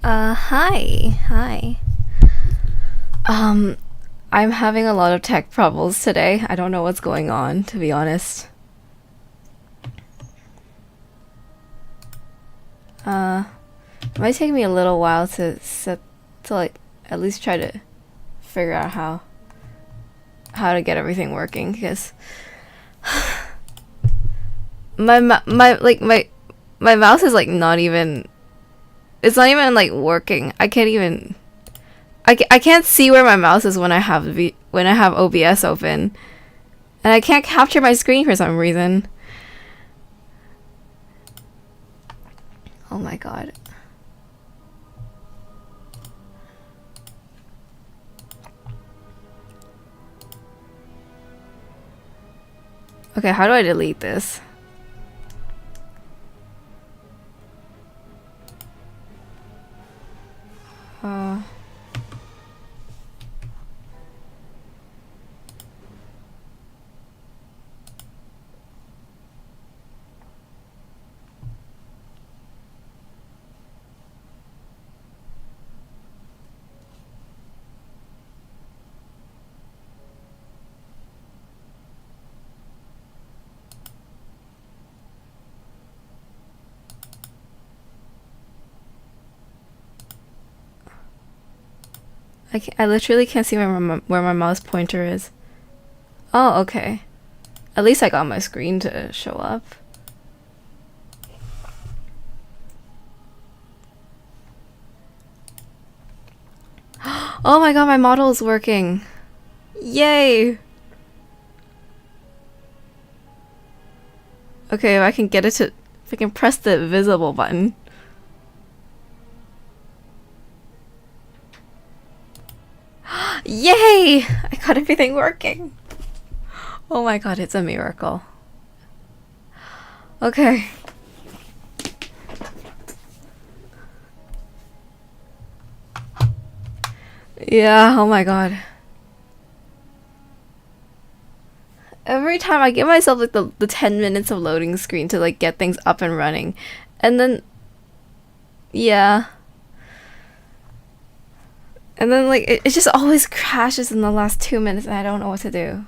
Hi. Hi. Um, I'm having a lot of tech problems today. I don't know what's going on, to be honest. It might take me a little while to like at least try to figure out how to get everything working because my mouse is like not even it's not even like working. I can't see where my mouse is when when I have OBS open, and I can't capture my screen for some reason. Oh my god. Okay, how do I delete this? Uh, I literally can't see where my mouse pointer is. Oh, okay. At least I got my screen to show up. Oh my god, my model is working. Yay! Okay, if I can get it to... If I can press the visible button. Yay! I got everything working. Oh my god, it's a miracle. Okay. Yeah, oh my god. Every time I give myself like the 10 minutes of loading screen to like get things up and running. And then yeah. And then like it just always crashes in the last 2 minutes and I don't know what to do.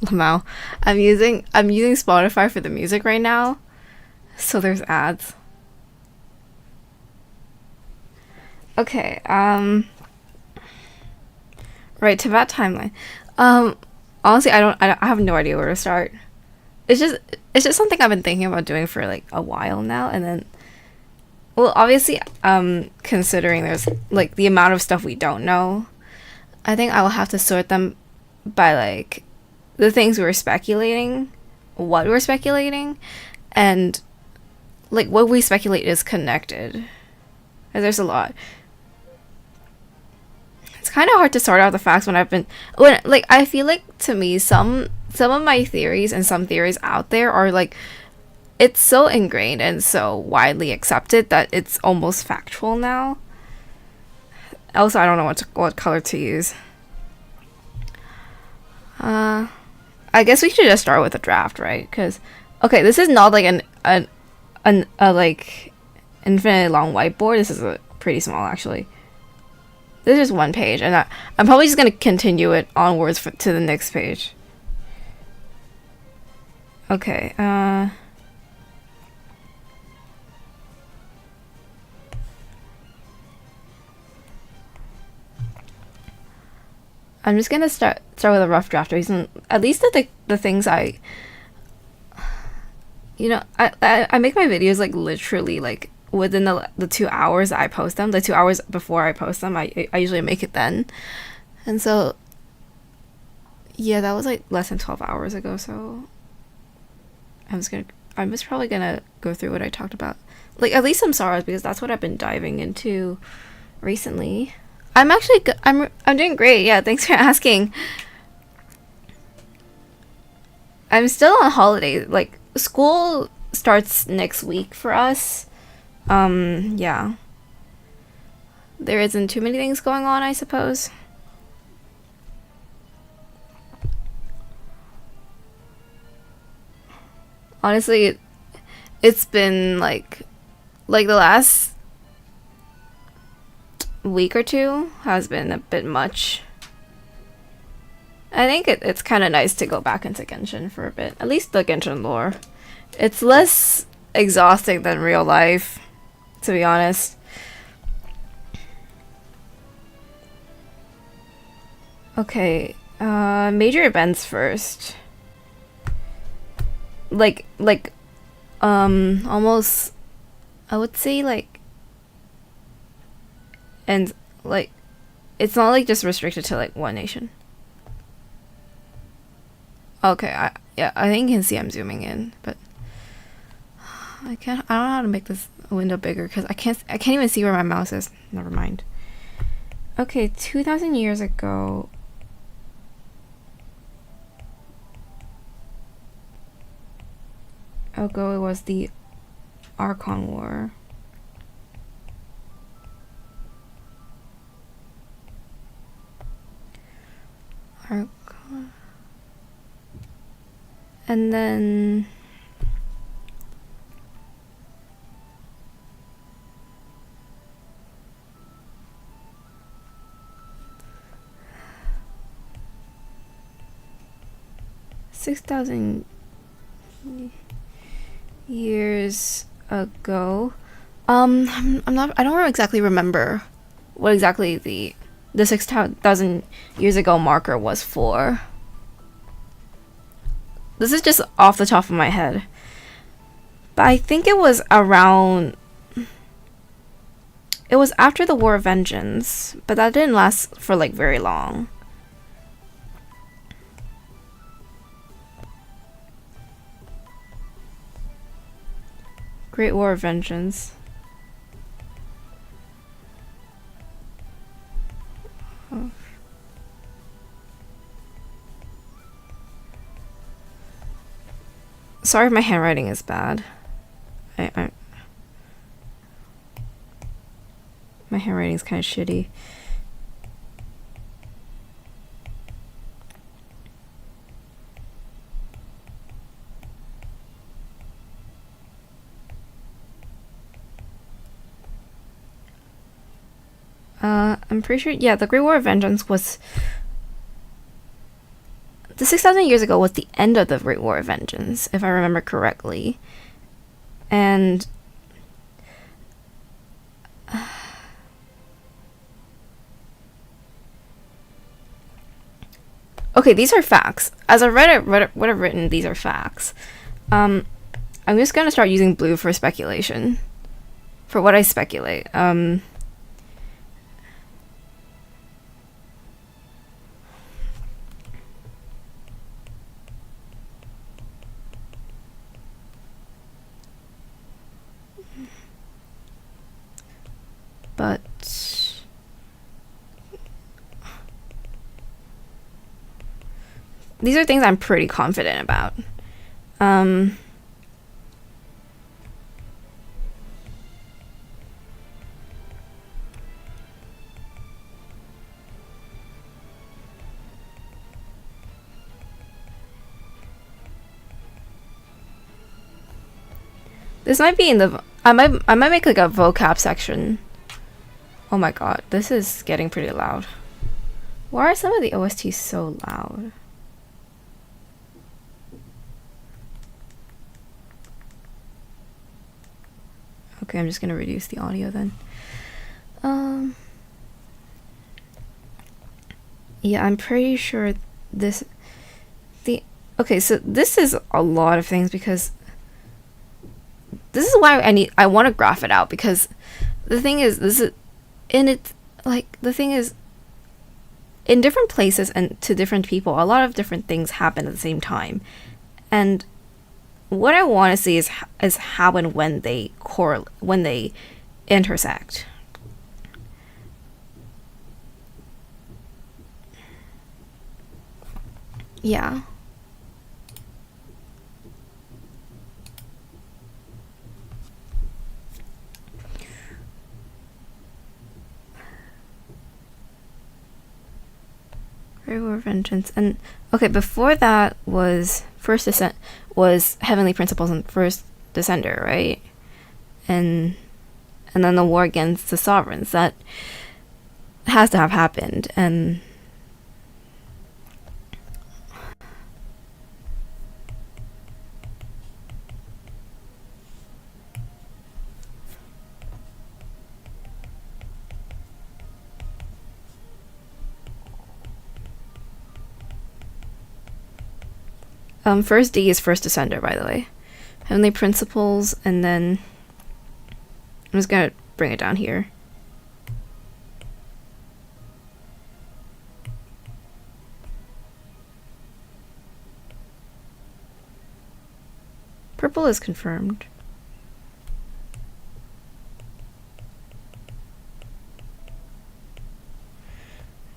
Lamau. I'm using Spotify for the music right now. So there's ads. Okay, right, Teyvat timeline. Um Honestly I have no idea where to start. It's just it's just something I've been thinking about doing for like a while now and then well obviously considering there's like the amount of stuff we don't know, I think I will have to sort them by like the things we were speculating, what we're speculating, and like what we speculate is connected. And there's a lot. It's kind of hard to sort out the facts when like I feel like to me some of my theories and some theories out there are like it's so ingrained and so widely accepted that it's almost factual now. Also, I don't know what color to use. Uh, I guess we should just start with a draft, right? Because okay, this is not like a like infinitely long whiteboard. This is a pretty small actually. This is one page, and I'm probably just gonna continue it onwards to the next page. Okay. I'm just gonna start with a rough draft. Reason at least the things I make my videos like literally like within the 2 hours I post them. The 2 hours before I post them, I usually make it then, and so yeah, that was like less than 12 hours ago. So I'm just probably gonna go through what I talked about, like at least some sorrows because that's what I've been diving into recently. I'm actually I'm doing great. Yeah, thanks for asking. I'm still on holiday. Like school starts next week for us. Yeah. There isn't too many things going on, I suppose. Honestly, it's been like the last week or two has been a bit much. I think it's kind of nice to go back into Genshin for a bit. At least the Genshin lore. It's less exhausting than real life, to be honest. Okay, major events first. Almost, I would say and it's not like just restricted to like one nation. Okay, I think you can see I'm zooming in, but I don't know how to make this window bigger because I can't even see where my mouse is. Never mind. Okay, 2,000 years ago. It was the Archon War. Archon. And then 6,000 years ago. I don't exactly remember what exactly the 6,000 years ago marker was for. This is just off the top of my head. But I think it was around... It was after the War of Vengeance, but that didn't last for like very long. Great War of Vengeance. Oh. Sorry if my handwriting is bad. My handwriting is kind of shitty. I'm pretty sure, yeah, the Great War of Vengeance was... The 6,000 years ago was the end of the Great War of Vengeance, if I remember correctly. And... Okay, these are facts. As I read what I've written, these are facts. I'm just gonna start using blue for speculation. For what I speculate. But these are things I'm pretty confident about. This might be in the... I might make like a vocab section. Oh my god, this is getting pretty loud. Why are some of the OSTs so loud? Okay, I'm just gonna reduce the audio then. Yeah, I'm pretty sure this... Okay, so this is a lot of things because... This is why I want to graph it out because the thing is, the thing is, in different places and to different people, a lot of different things happen at the same time. And what I want to see is how and when they intersect. Yeah. Great War of Vengeance. And okay, before that was First Ascent, was Heavenly Principles, and descender, right? And then the war against the sovereigns, that has to have happened. And first D is first descender, by the way. Heavenly principles, and then I'm just gonna bring it down here. Purple is confirmed.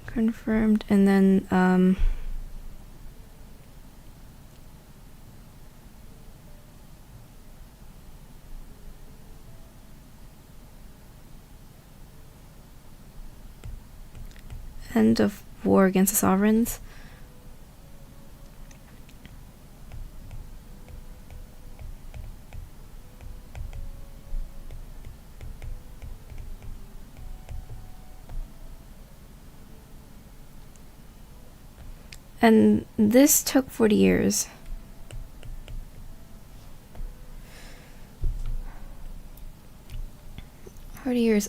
Confirmed, and then end of war against the sovereigns. And this took 40 years.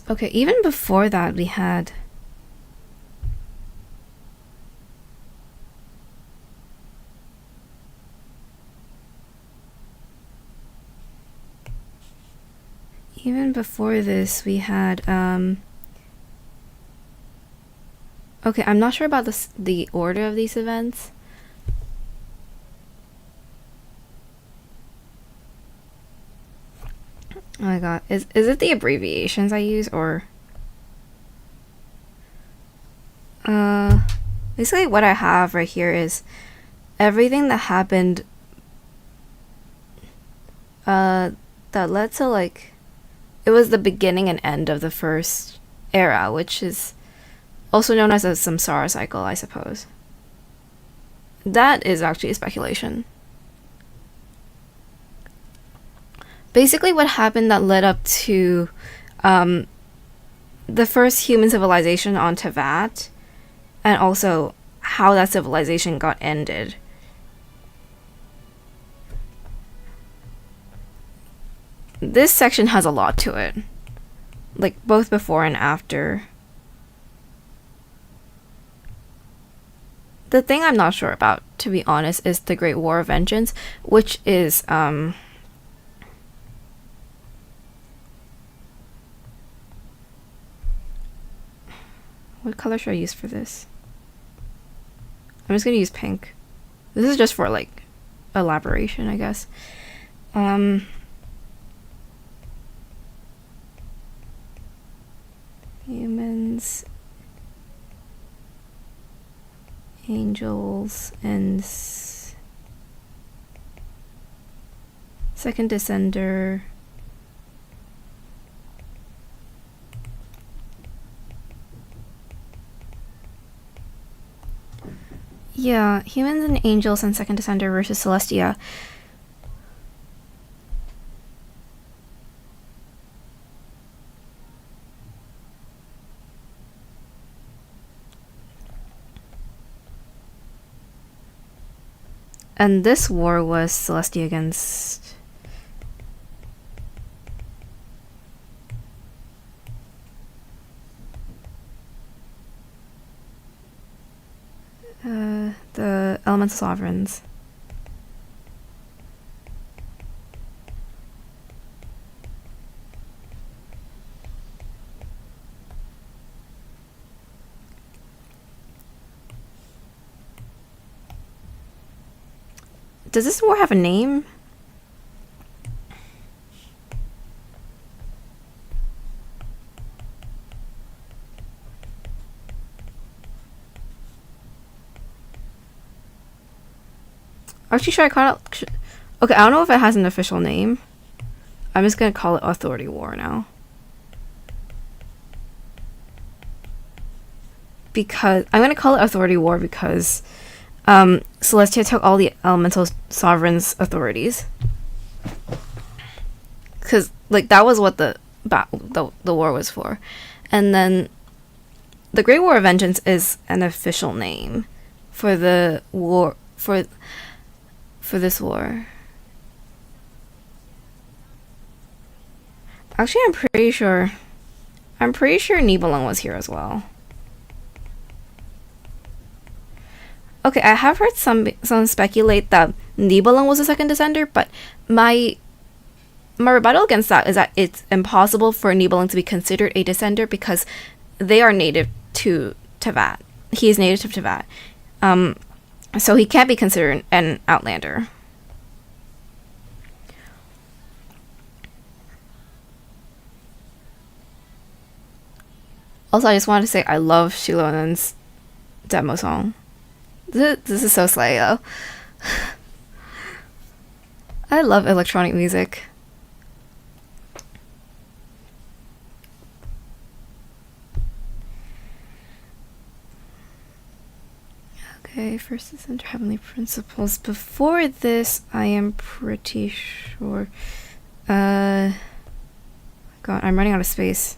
Okay, even before that we had okay, I'm not sure about the order of these events. Oh my god, is it the abbreviations I use, or basically what I have right here is everything that happened that led to, like, it was the beginning and end of the first era, which is also known as a samsara cycle, I suppose. That is actually a speculation. Basically what happened that led up to the first human civilization on Teyvat, and also how that civilization got ended. This section has a lot to it, like both before and after. The thing I'm not sure about, to be honest, is the Great War of Vengeance, which is what color should I use for this? I'm just gonna use pink. This is just for, like, elaboration, I guess. Humans, angels, and second descender. Yeah, humans and angels and second descender versus Celestia. And this war was Celestia against the elemental sovereigns. Does this war have a name? Actually, should I call it? Okay, I don't know if it has an official name. I'm just gonna call it Authority War now. Because I'm gonna call it Authority War because Celestia took all the elemental sovereigns' authorities. because like that was what the war was for. And then the Great War of Vengeance is an official name for the war for this war. Actually, I'm pretty sure Nibelung was here as well. Okay, I have heard some speculate that Nibelung was a second descender, but my rebuttal against that is that it's impossible for Nibelung to be considered a descender because they are native to Teyvat. He is native to Teyvat. So he can't be considered an outlander. Also, I just wanted to say I love Shilonen's demo song. This is so slay, though. I love electronic music. Okay, first is under Heavenly Principles. Before this, I am pretty sure. God, I'm running out of space.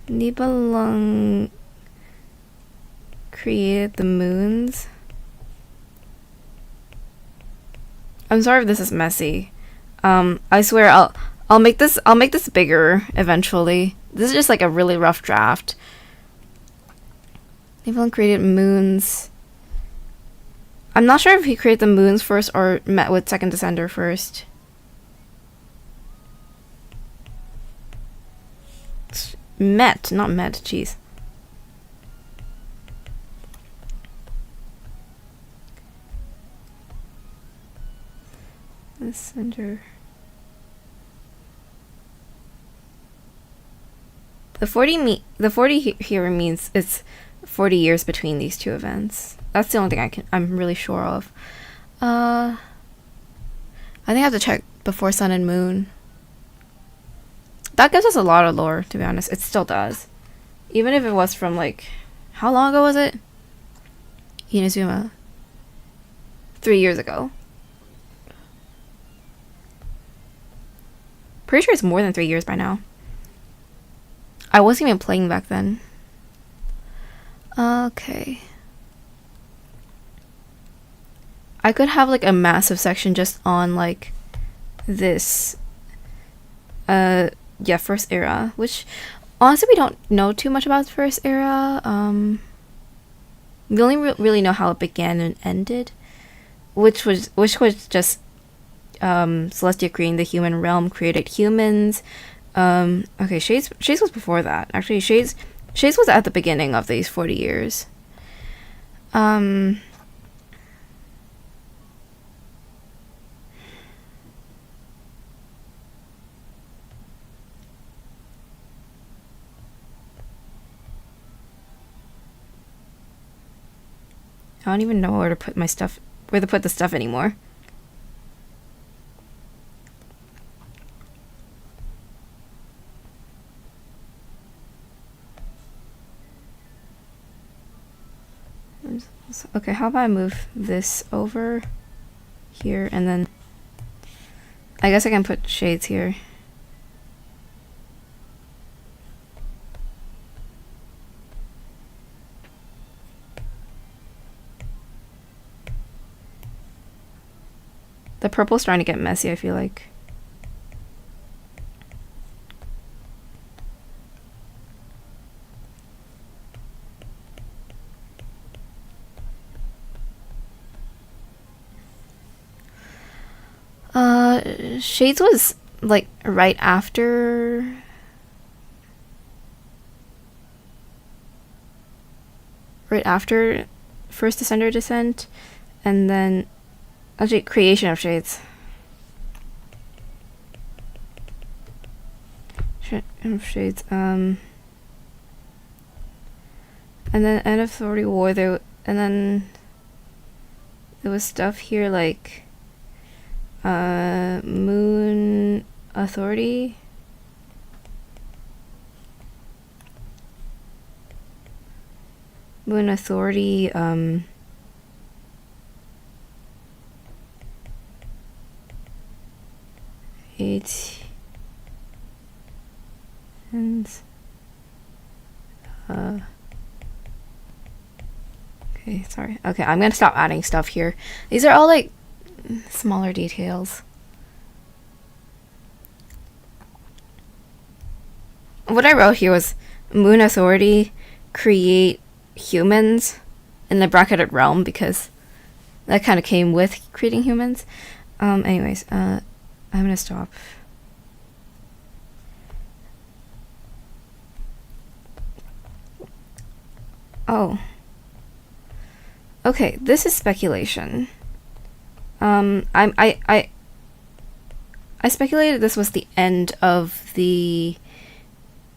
Nibelung created the moons. I'm sorry if this is messy. I swear I'll make this bigger eventually. This is just like a really rough draft. Nibelung created moons. I'm not sure if he created the moons first or met with Second Descender first. Met, not met, jeez. Descender. The 40 here means it's 40 years between these two events. That's the only thing I'm really sure of. I think I have to check before Sun and Moon. That gives us a lot of lore, to be honest. It still does. Even if it was from like, how long ago was it? Inazuma. 3 years ago. Pretty sure it's more than 3 years by now. I wasn't even playing back then. Okay. I could have like a massive section just on like this. Yeah, First Era, which honestly we don't know too much about First Era. We only really know how it began and ended, which was just Celestia creating the human realm, created humans. Okay, Shades was before that. Actually, Shades was at the beginning of these 40 years. I don't even know where to put the stuff anymore. Okay, how about I move this over here and then I guess I can put Shades here. The purple's trying to get messy, I feel like. Shades was like right after First Descender Descent, and then actually Creation of Shades. And then End of Authority War and then there was stuff here like Moon Authority. Moon Authority, 8 and okay, sorry. Okay, I'm gonna stop adding stuff here. These are all like smaller details. What I wrote here was Moon Authority create humans in the bracketed realm, because that kind of came with creating humans. Anyways, I'm gonna stop. Oh. Okay, this is speculation. I speculated this was the end of the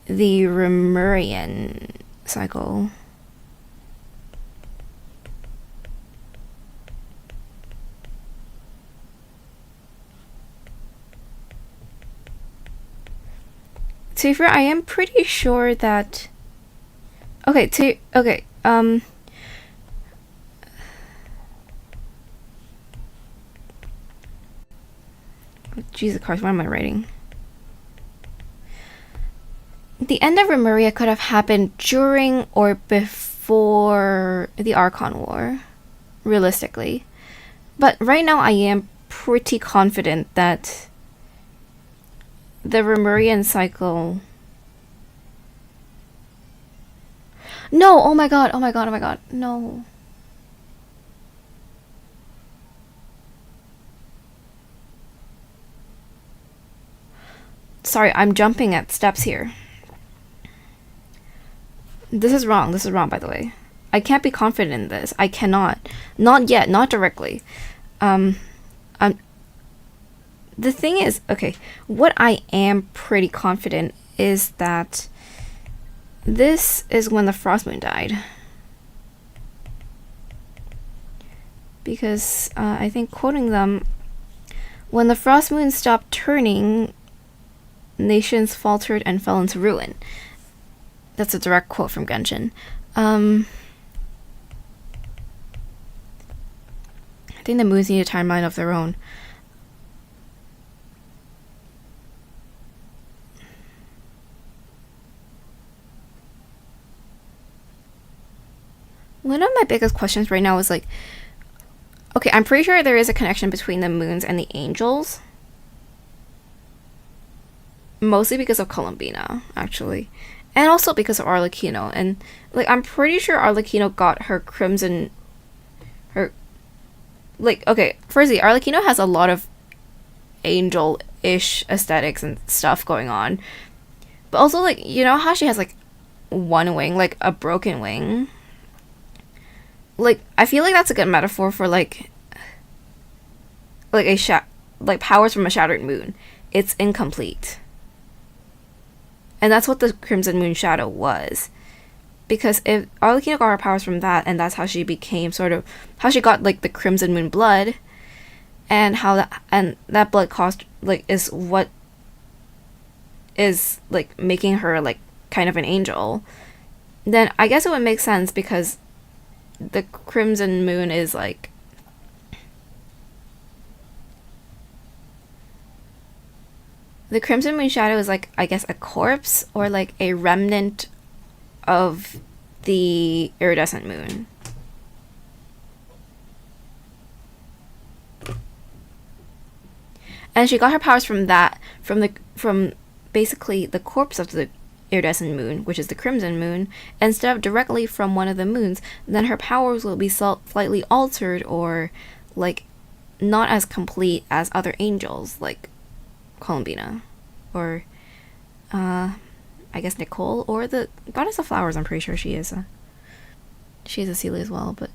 Remurian cycle. To be fair, I am pretty sure that. Okay, Jesus Christ, what am I writing? The end of Remuria could have happened during or before the Archon War, realistically. But right now I am pretty confident that the Remurian cycle... No! Oh my god, no. Sorry, I'm jumping at steps here. This is wrong, by the way. I can't be confident in this. I cannot. Not yet, not directly. The thing is, okay, what I am pretty confident is that this is when the Frost Moon died. Because, I think quoting them, when the Frost Moon stopped turning, nations faltered and fell into ruin. That's a direct quote from Genshin. I think the moons need a timeline of their own. One of my biggest questions right now is like, okay, I'm pretty sure there is a connection between the moons and the angels. Mostly because of Columbina, actually. And also because of Arlecchino. And, like, I'm pretty sure Arlecchino got her crimson... Like, okay, firstly, Arlecchino has a lot of angel-ish aesthetics and stuff going on. But also, like, you know how she has, like, one wing? Like, a broken wing? Like, I feel like that's a good metaphor for, like powers from a shattered moon. It's incomplete. And that's what the Crimson Moon Shadow was. Because if Arlecchino got her powers from that, and that's how she became how she got, like, the Crimson Moon blood, and that blood cost, like, is what is, like, making her, like, kind of an angel, then I guess it would make sense, because the Crimson Moon is, like, the Crimson Moon Shadow is, like, I guess a corpse or, like, a remnant of the iridescent moon. And she got her powers from that, from basically the corpse of the iridescent moon, which is the Crimson Moon, instead of directly from one of the moons. Then her powers will be slightly altered, or, like, not as complete as other angels, like Columbina, or I guess Nicole, or the Goddess of Flowers. I'm pretty sure she is a Seelie as well, but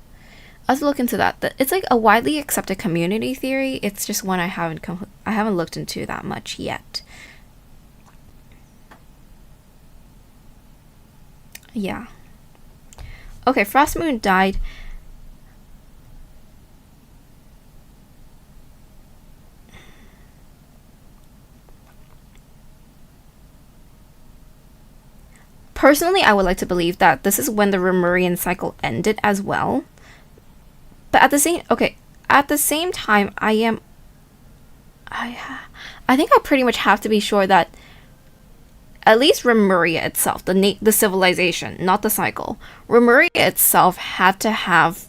I'll have to look into that. It's like a widely accepted community theory. It's just one I haven't looked into that much yet. Yeah. Okay, Frost Moon died. Personally, I would like to believe that this is when the Remurian cycle ended as well. But at the same time, I I think I pretty much have to be sure that at least Remuria itself, the civilization, not the cycle, Remuria itself had to have.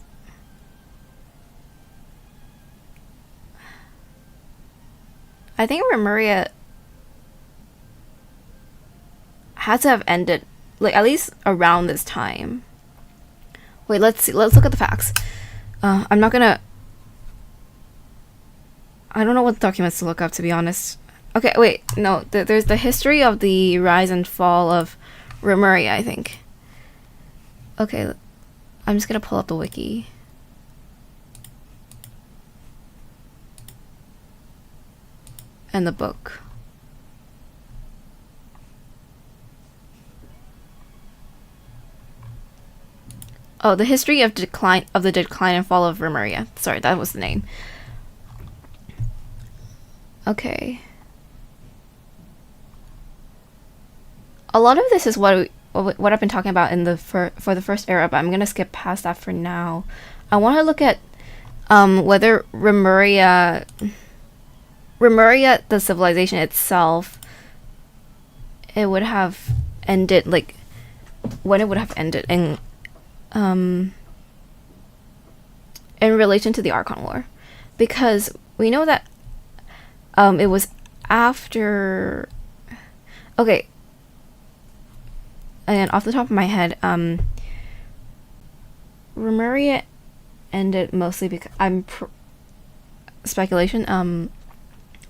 I think Remuria had to have ended, like, at least around this time. Wait, let's see. Let's look at the facts. I'm not gonna. I don't know what documents to look up, to be honest. Okay, wait. No, there's the history of the rise and fall of Remuria, I think. Okay, I'm just gonna pull up the wiki. And the book. Oh, the history of the decline and fall of Remuria. Sorry, that was the name. Okay. A lot of this is what I've been talking about in the for the first era, but I'm gonna skip past that for now. I want to look at whether Remuria, the civilization itself, it would have ended, like, when it would have ended in relation to the Archon War, because we know that it was after. Okay, and off the top of my head, Remuria ended mostly because speculation,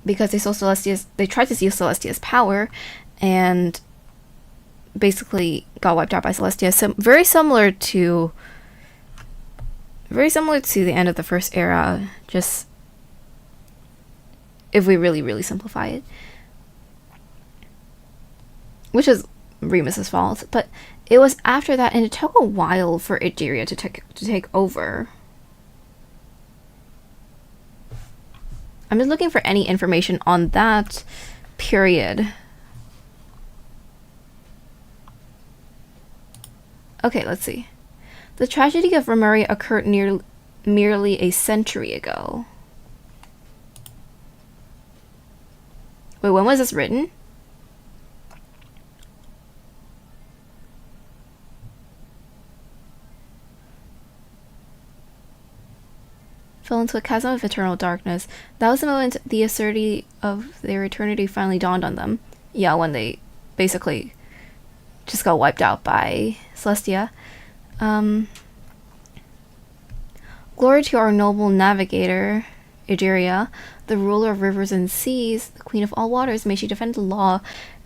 because they saw Celestia's. They tried to steal Celestia's power, and basically got wiped out by Celestia. So very similar to the end of the first era, just if we really simplify it, which is Remus's fault. But it was after that, and it took a while for Egeria to take over. I'm just looking for any information on that period. Okay, let's see. The tragedy of Remuria occurred merely a century ago. Wait, when was this written? Fell into a chasm of eternal darkness. That was the moment the absurdity of their eternity finally dawned on them. Yeah, when they basically just got wiped out by Celestia. Glory to our noble navigator, Egeria, the ruler of rivers and seas, the queen of all waters. May she defend the law.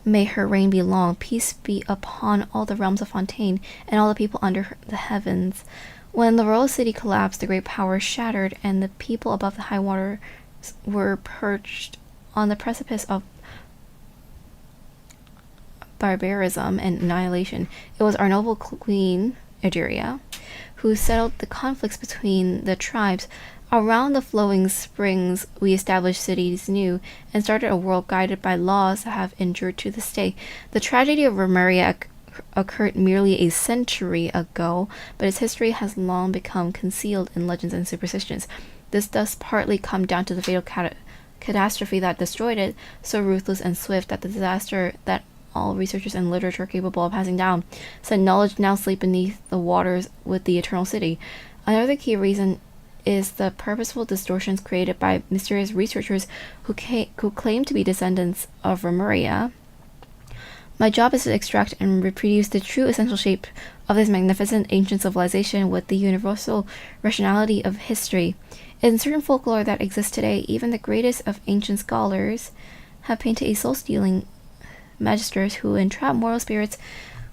May her reign be long. Peace be upon all the realms of Fontaine and all the people under the heavens. When the royal city collapsed, the great power shattered, and the people above the high water were perched on the precipice of barbarism and annihilation. It was our noble queen, Egeria, who settled the conflicts between the tribes. Around the flowing springs, we established cities new and started a world guided by laws that have endured to this day. The tragedy of Remuria occurred merely a century ago, but its history has long become concealed in legends and superstitions. This does partly come down to the fatal catastrophe that destroyed it, so ruthless and swift that the disaster that all researchers and literature are capable of passing down. Said knowledge now sleep beneath the waters with the Eternal City. Another key reason is the purposeful distortions created by mysterious researchers who claim to be descendants of Remuria. My job is to extract and reproduce the true essential shape of this magnificent ancient civilization with the universal rationality of history. In certain folklore that exists today, even the greatest of ancient scholars have painted a soul-stealing magisters who entrap mortal spirits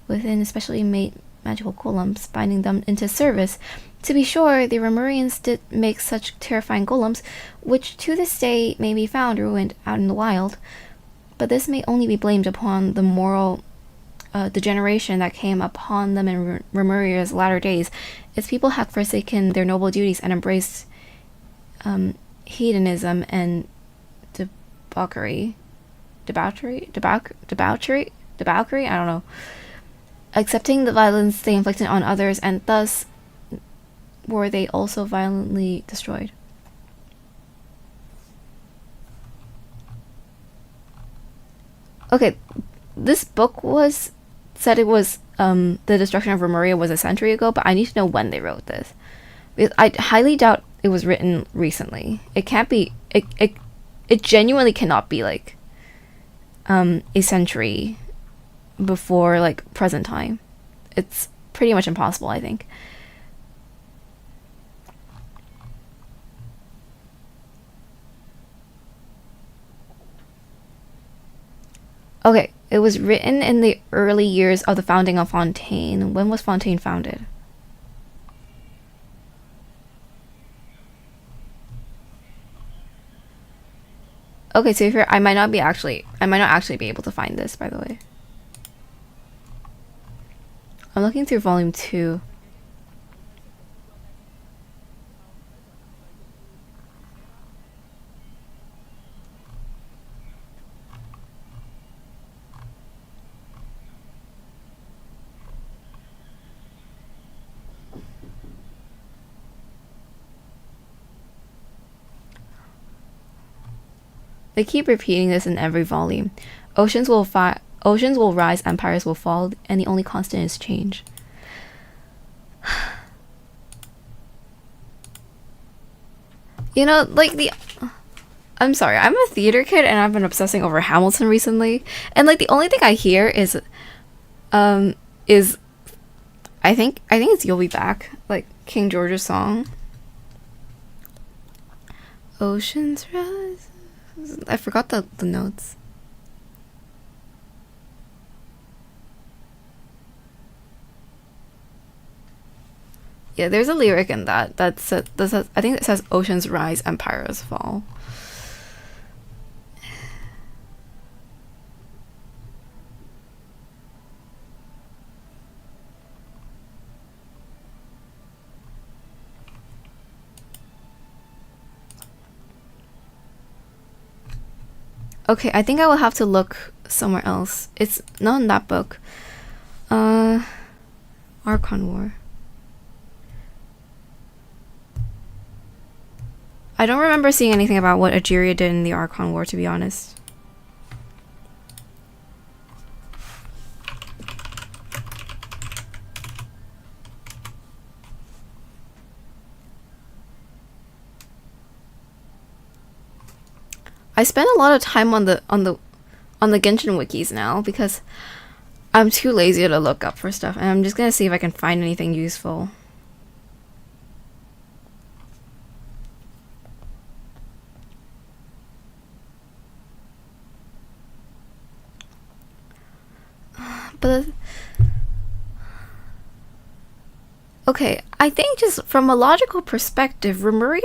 within especially made magical golems, binding them into service. To be sure, the Remurians did make such terrifying golems, which to this day may be found ruined out in the wild, but this may only be blamed upon the moral degeneration that came upon them in Remuria's latter days. Its people had forsaken their noble duties and embraced hedonism and debauchery, I don't know, accepting the violence they inflicted on others, and thus were they also violently destroyed. Okay, this book was said it was the destruction of Remuria was a century ago, but I need to know when they wrote this. Because I highly doubt it was written recently. It can't be. It genuinely cannot be like a century before like present time. It's pretty much impossible, I think. Okay, it was written in the early years of the founding of Fontaine. When was Fontaine founded? Okay, so if you're, I might not actually be able to find this, by the way. I'm looking through volume 2. They keep repeating this in every volume. Oceans will rise, empires will fall, and the only constant is change. You know, like the I'm sorry, I'm a theater kid and I've been obsessing over Hamilton recently. And like the only thing I hear is I think it's You'll Be Back, like King George's song. Oceans rise. I forgot the notes. Yeah, there's a lyric in that says, I think it says oceans rise, empires fall. Okay, I think I will have to look somewhere else. It's not in that book. Uh, Archon War. I don't remember seeing anything about what Egeria did in the Archon War, to be honest. I spend a lot of time on the Genshin wikis now because I'm too lazy to look up for stuff, and I'm just gonna see if I can find anything useful. But okay, I think just from a logical perspective, Remuria,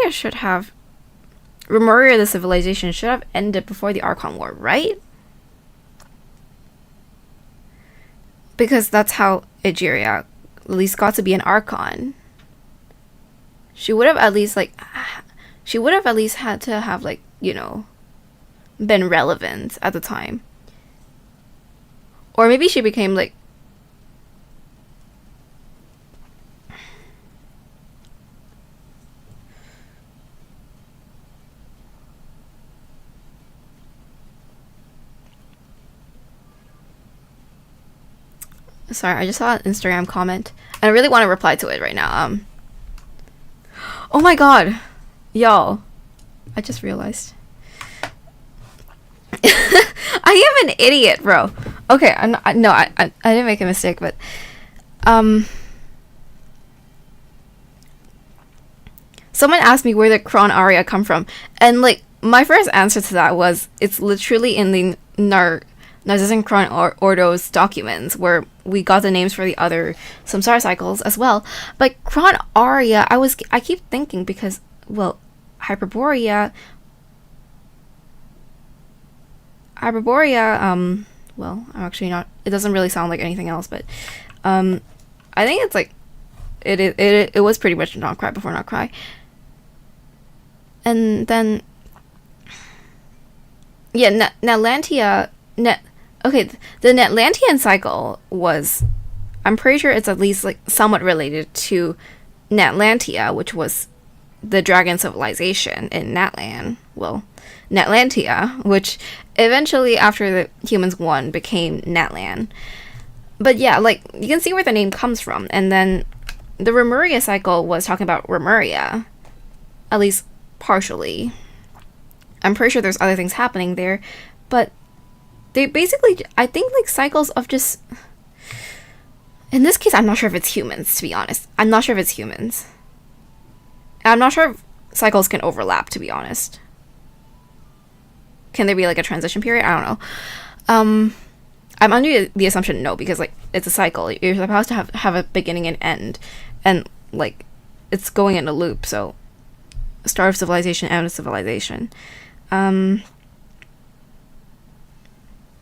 the civilization, should have ended before the Archon War, right? Because that's how Egeria at least got to be an Archon. She would have at least had to have like, you know, been relevant at the time. Or maybe she became like sorry, I just saw an Instagram comment and I really want to reply to it right now. Oh my god. Y'all. I just realized. I am an idiot, bro. Okay, I didn't make a mistake, but someone asked me where the Kron aria come from, and like my first answer to that was it's literally in the Narzissian Kron Ordo's documents where we got the names for the other samsara cycles as well. But Kron aria, I keep thinking because well, Hyperborea, well, I'm actually not, it doesn't really sound like anything else, but I think it's like it was pretty much Not Cry before Not Cry. And then yeah, Netlantia okay, the Netlantian cycle was, I'm pretty sure it's at least like somewhat related to Netlantia, which was the dragon civilization in Natlan, well, Natlantia, which eventually, after the humans won, became Natlan. But yeah, like, you can see where the name comes from. And then the Remuria cycle was talking about Remuria, at least partially. I'm pretty sure there's other things happening there, but they basically, I think, like, cycles of just... In this case, I'm not sure if it's humans, to be honest. I'm not sure if it's humans. I'm not sure if cycles can overlap, to be honest. Can there be, like, a transition period? I don't know. I'm under the assumption no, because, like, it's a cycle. You're supposed to have a beginning and end. And, like, it's going in a loop, so... Start of civilization, end of civilization.